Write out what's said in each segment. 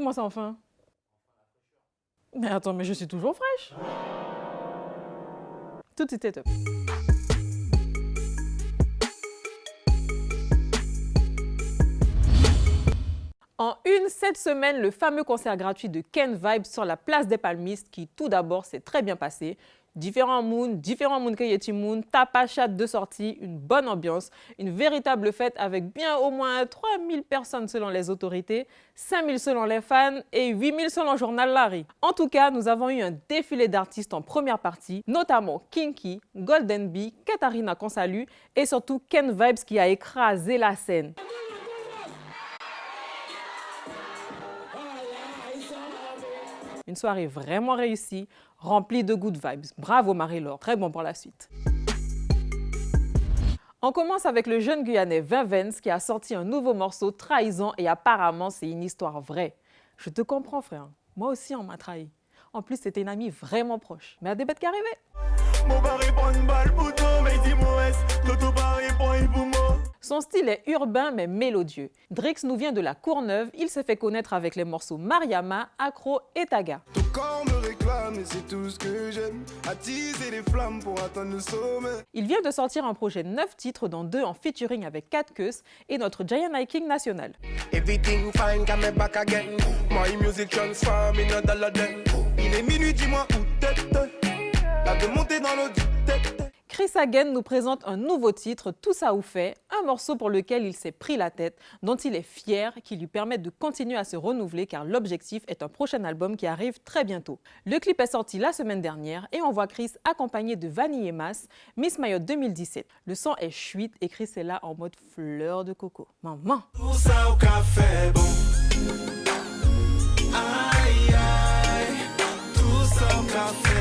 Comment ça enfin? Mais attends, mais je suis toujours fraîche. Tout était top. En une, cette semaine, le fameux concert gratuit de Ken Vibes sur la place des Palmistes qui, tout d'abord, s'est très bien passé. Différents moons Kayeti Moon, tapachat de sortie, une bonne ambiance, une véritable fête avec bien au moins 3000 personnes selon les autorités, 5000 selon les fans et 8000 selon Journal Larry. En tout cas, nous avons eu un défilé d'artistes en première partie, notamment Kinky, Golden Bee, Katarina qu'on salue et surtout Ken Vibes qui a écrasé la scène. Une soirée vraiment réussie, remplie de good vibes. Bravo Marie-Laure, très bon pour la suite. On commence avec le jeune Guyanais Vinvens qui a sorti un nouveau morceau, Trahison, et apparemment c'est une histoire vraie. Je te comprends frère, moi aussi on m'a trahi. En plus c'était une amie vraiment proche, mais à des bêtes qui arrivaient. Son style est urbain mais mélodieux. Drix nous vient de la Courneuve, il s'est fait connaître avec les morceaux Mariama, Accro et Taga. Ton corps me réclame et c'est tout ce que j'aime. Attiser les flammes pour atteindre le sommet. Il vient de sortir un projet 9 titres dont 2 en featuring avec Kat Keus et notre Giant King national. Everything fine, come back again. My music transform in a dollar den. Il est minuit, dis-moi où t'es. La de monter dans l'eau du tête. Chris Hagen nous présente un nouveau titre, Tout ça ou fait, un morceau pour lequel il s'est pris la tête, dont il est fier, qui lui permet de continuer à se renouveler car l'objectif est un prochain album qui arrive très bientôt. Le clip est sorti la semaine dernière et on voit Chris accompagné de Vanille et Mas, Miss Mayotte 2017. Le son est chouette et Chris est là en mode fleur de coco. Maman! Tout ça au café, bon. Aïe, aïe. Tout ça au café.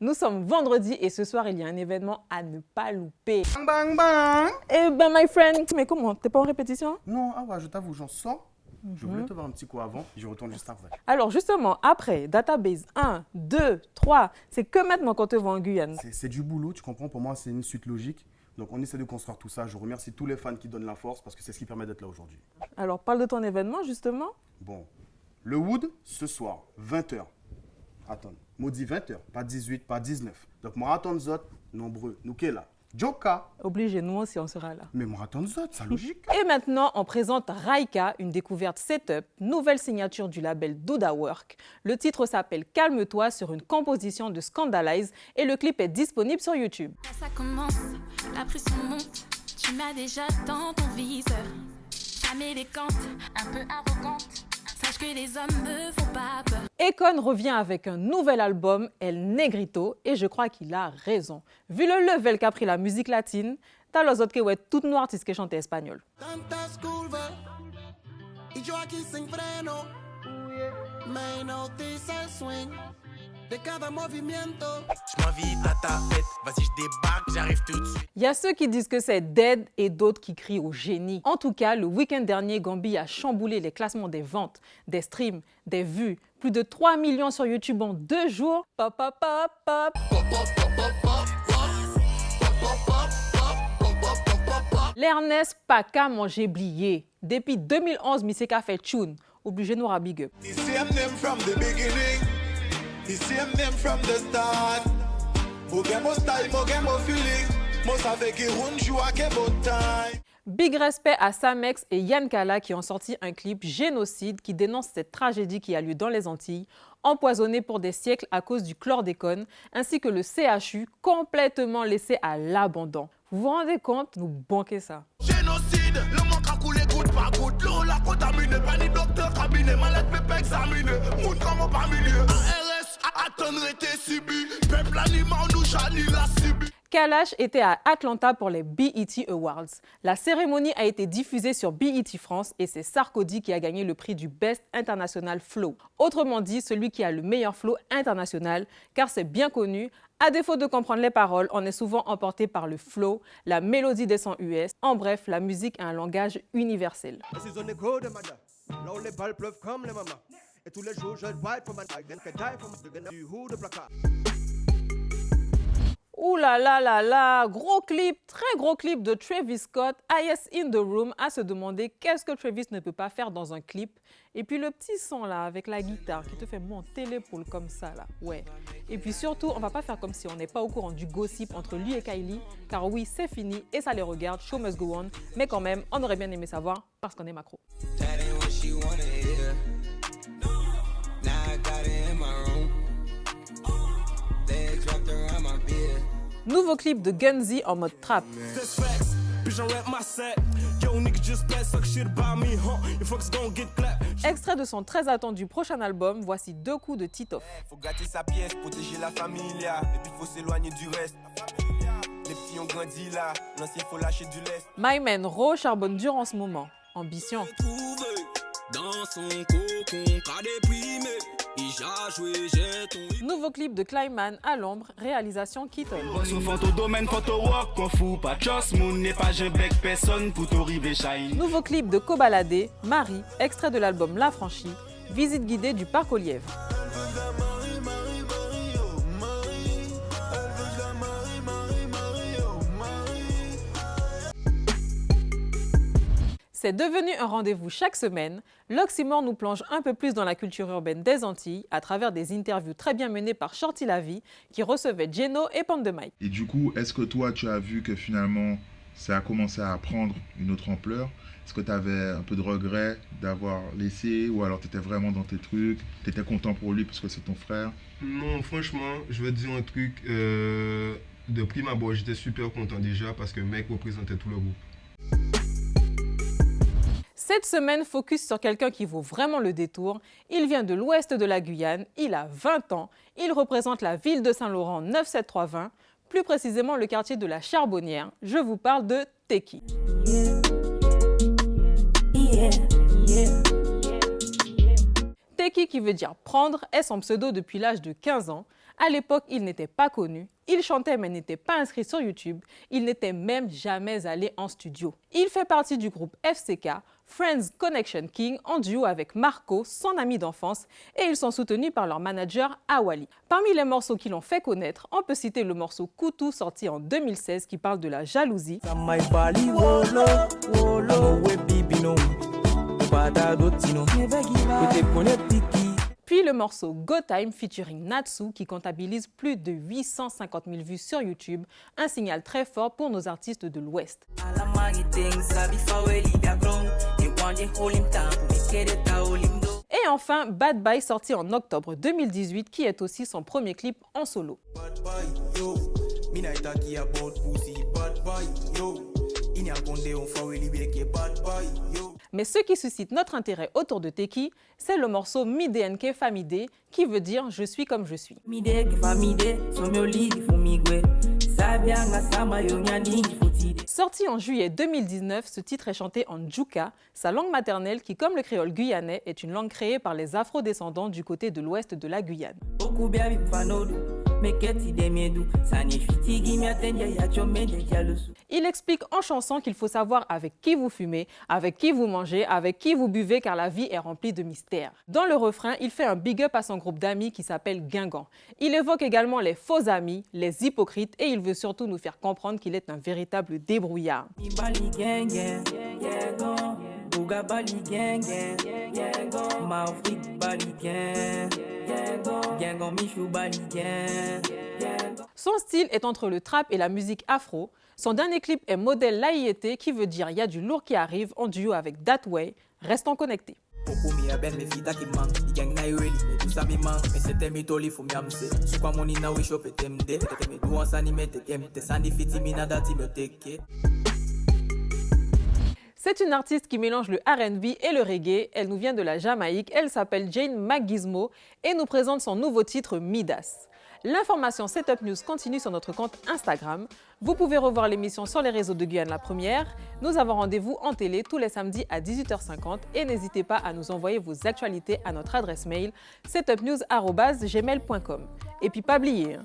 Nous sommes vendredi et ce soir, il y a un événement à ne pas louper. Bang bang bang. Eh ben, my friend, mais comment? T'es pas en répétition? Non, ah ouais, je t'avoue, j'en sors. Je voulais te voir un petit coup avant, je retourne juste après. Alors justement, après, database 1, 2, 3, c'est que maintenant qu'on te voit en Guyane. C'est du boulot, tu comprends? Pour moi, c'est une suite logique. Donc on essaie de construire tout ça. Je remercie tous les fans qui donnent la force parce que c'est ce qui permet d'être là aujourd'hui. Alors parle de ton événement justement. Bon, le Wood, ce soir, 20h. Attends, maudit 20h, pas 18, pas 19. Donc marathon zot, nombreux. Nous qui est là? Joka. Obligé, nous aussi on sera là. Mais marathon zot, c'est logique. Et maintenant, on présente Raika, une découverte setup, nouvelle signature du label Douda Work. Le titre s'appelle Calme-toi sur une composition de Scandalize et le clip est disponible sur YouTube. Ça commence, la pression monte, tu m'as déjà dans ton viseur. Femme élégante, un peu arrogante, sache que les hommes me font pas peur. Akon revient avec un nouvel album, El Negrito, et je crois qu'il a raison. Vu le level qu'a pris la musique latine, t'as les autres qui sont toutes nos artistes qui chantent espagnol. Il y a ceux qui disent que c'est dead et d'autres qui crient au génie. En tout cas, le week-end dernier, Gambi a chamboulé les classements des ventes, des streams, des vues. Plus de 3 millions sur YouTube en 2 jours. Pop, pop, pop, pop. L'Ernest pas qu'à manger blié. Depuis 2011, Missé a fait tune. Obligé nous à big up. Big respect à Samex et Yann Kala qui ont sorti un clip Génocide qui dénonce cette tragédie qui a lieu dans les Antilles, empoisonnée pour des siècles à cause du chlordécone, ainsi que le CHU complètement laissé à l'abandon. Vous vous rendez compte? Nous banquez ça. Génocide, le manque à couler goutte par goutte. L'eau la contaminée, pas ni docteur cabinet, malade pépé examiné. Moun comme par milieu. ARS, attendre été subi. Peuple animal, nous jani la subi. Kalash était à Atlanta pour les BET Awards. La cérémonie a été diffusée sur BET France et c'est Sarkozy qui a gagné le prix du Best International Flow. Autrement dit, celui qui a le meilleur flow international, car c'est bien connu. À défaut de comprendre les paroles, on est souvent emporté par le flow, la mélodie des sons US. En bref, la musique a un langage universel. Ouh là là là là, gros clip, très gros clip de Travis Scott, IS in the Room, à se demander qu'est-ce que Travis ne peut pas faire dans un clip. Et puis le petit son là, avec la guitare qui te fait monter l'épaule comme ça là, ouais. Et puis surtout, on va pas faire comme si on n'est pas au courant du gossip entre lui et Kylie, car oui, c'est fini et ça les regarde, show must go on, mais quand même, on aurait bien aimé savoir parce qu'on est macro. Nouveau clip de Gunzy en mode trap. Extrait de son très attendu prochain album, voici 2 coups de Titoff. Faut gâter sa pièce, protéger la familia, et puis faut s'éloigner du reste. Les petits ont grandi là, l'ancien faut lâcher du lest. My Man Ro charbonne dur en ce moment. Ambition. Dans son cocon, qu'a déprimé. Nouveau clip de Kleiman à l'ombre, réalisation Keaton. Nouveau clip de Kobalade, Marie, extrait de l'album La Franchie, visite guidée du parc aux lièvres. C'est devenu un rendez-vous chaque semaine. L'Oxymore nous plonge un peu plus dans la culture urbaine des Antilles à travers des interviews très bien menées par Shorty Lavie qui recevait Geno et Pam de Mike. Et du coup, est-ce que toi, tu as vu que finalement, ça a commencé à prendre une autre ampleur? Est-ce que tu avais un peu de regret d'avoir laissé ou alors tu étais vraiment dans tes trucs? Tu étais content pour lui parce que c'est ton frère? Non, franchement, je vais te dire un truc. De prime abord, j'étais super content déjà parce que le mec représentait tout le groupe. Cette semaine, focus sur quelqu'un qui vaut vraiment le détour. Il vient de l'ouest de la Guyane, il a 20 ans, il représente la ville de Saint-Laurent 97320, plus précisément le quartier de la Charbonnière. Je vous parle de Teki. Teki, qui veut dire prendre, est son pseudo depuis l'âge de 15 ans. À l'époque, il n'était pas connu. Il chantait mais n'était pas inscrit sur YouTube. Il n'était même jamais allé en studio. Il fait partie du groupe FCK, Friends Connection King, en duo avec Marco, son ami d'enfance, et ils sont soutenus par leur manager Awali. Parmi les morceaux qui l'ont fait connaître, on peut citer le morceau Koutou sorti en 2016 qui parle de la jalousie. Puis le morceau Go Time featuring Natsu qui comptabilise plus de 850 000 vues sur YouTube, un signal très fort pour nos artistes de l'Ouest. Et enfin, Bad Boy sorti en octobre 2018 qui est aussi son premier clip en solo. Mais ce qui suscite notre intérêt autour de Teki, c'est le morceau Midenke Famide, qui veut dire « Je suis comme je suis ». Sorti en juillet 2019, ce titre est chanté en Djouka, sa langue maternelle qui, comme le créole guyanais, est une langue créée par les afro-descendants du côté de l'ouest de la Guyane. Il explique en chanson qu'il faut savoir avec qui vous fumez, avec qui vous mangez, avec qui vous buvez, car la vie est remplie de mystères. Dans le refrain, il fait un big up à son groupe d'amis qui s'appelle Guingamp. Il évoque également les faux amis, les hypocrites, et il veut surtout nous faire comprendre qu'il est un véritable débrouillard. Son style est entre le trap et la musique afro. Son dernier clip est Modèle Laïété, qui veut dire « Il y a du lourd qui arrive » en duo avec That Way. Restons connectés. C'est une artiste qui mélange le R&B et le reggae. Elle nous vient de la Jamaïque. Elle s'appelle Jane McGizmo et nous présente son nouveau titre Midas. L'information Setup News continue sur notre compte Instagram. Vous pouvez revoir l'émission sur les réseaux de Guyane la Première. Nous avons rendez-vous en télé tous les samedis à 18h50 et n'hésitez pas à nous envoyer vos actualités à notre adresse mail setupnews@gmail.com. Et puis pas oublier,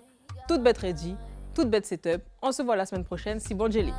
toute bête ready, toute bête setup. On se voit la semaine prochaine si bon jelly.